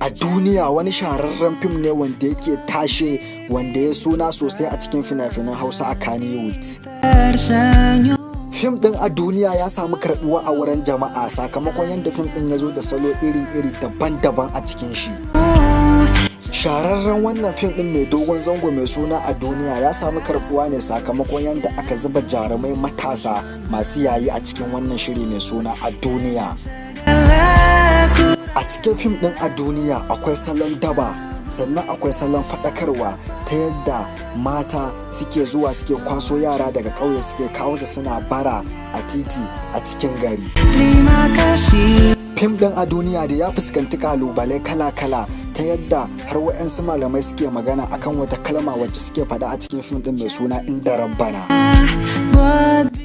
a duniya wani shahararren fim ne wanda yake tashe, wanda ya suna sosai a cikin fina-finan Hausa a Kannywood. Fim ɗin a duniya ya samu karɓuwa a wurin jama'a sakamakon yadda fim ɗin ya zo da salo iri-iri daban-daban a cikin shi. Shahararren wannan fim ɗin mai dogon zango mai suna a duniya ya samu karɓuwa ne sakamakon yadda aka zuba jarumai matasa masu yayi a cikin wannan shiri mai suna a duniya. A cikin fim ɗin a duniya akwai salon daba, sannan akwai salon faɗakarwa ta yadda mata suke zuwa suke kwaso yara daga ƙauye suke kawo su suna bara a titi a cikin gari. Fim ɗin a duniya da ya fuskanci kalubale kala-kala ta yadda har wa'yansu malamai suke magana akan wata kalma wacce suke faɗa a cikin fim ɗin mai suna inda rabbana.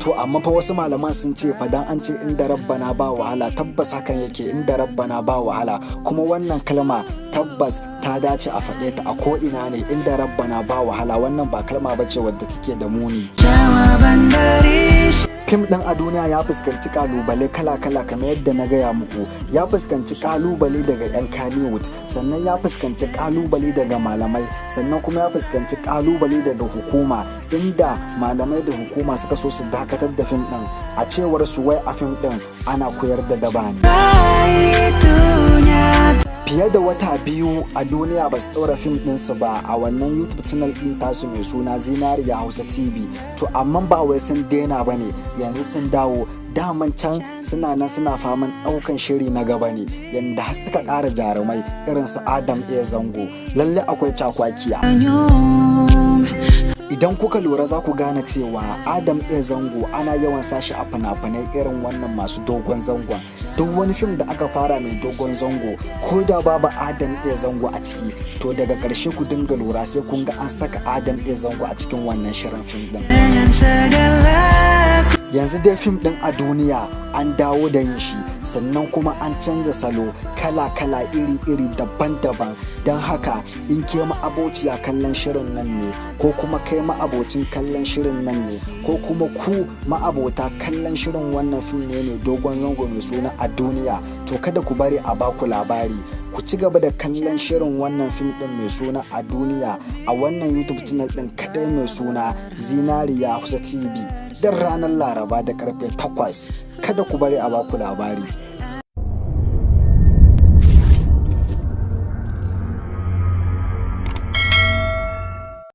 To amma fa wasu malaman sun ce fadan an ce inda rabbana ba wahala, tabbas hakan yake, inda rabbana ba wahala, kuma wannan kalma tabbas ta dace a faɗe ta a ko'ina ne. Inda rabbana ba wahala wannan ba kalma bace wadda take da muni. Fim ɗin a duniya ya fuskanci kalubale kala-kala kamar yadda na gaya muku. Ya fuskanci kalubale daga 'yan Kannywood, sannan ya fuskanci kalubale daga malamai, sannan kuma ya fuskanci kalubale daga hukuma, inda malamai da hukuma suka so su dakatar da fim ɗin. A cewar su wai a fim ɗin ana koyar da daba ne. Fiye da wata biyu a duniya ba su ɗaura fim ɗinsu ba a wannan YouTube channel ɗin tasu mai suna Zinariya Hausa TV. To amma ba wai sun daina ba ne, yanzu sun dawo. Daman can suna nan suna faman ɗaukan shiri na gaba ne, yanda har suka ƙara jarumai irin su Adam A Zango. Lalle akwai cakwakiya. Idan kuka lura za ku gane cewa Adam A Zango ana yawan sashi a fina-finai irin wannan masu dogon zangon. Duk wani fim da aka fara mai dogon zango, ko da babu Adam A Zango a ciki, to daga ƙarshe ku dinga lura sai kun ga an saka Adam A Zango a cikin wannan shirin fim ɗin. Yanzu dai fim ɗin a duniya an dawo da yin shi, sannan kuma an canza salo kala-kala iri-iri daban-daban. Don haka in ke ma'abociya kallon shirin nan ne, ko kuma kai ma'abocin kallon shirin nan ne, ko kuma ku ma'abota kallon shirin wannan fim ne mai dogon zango mai suna a duniya, to kada ku bari a baku labari. Ku ci gaba da kallon shirin wannan fim ɗin mai suna a duniya a wannan YouTube channel ɗin kaɗai mai suna Zinariya Hausa TV, don ranar Laraba da karfe 8. Kada ku bari a baku labari.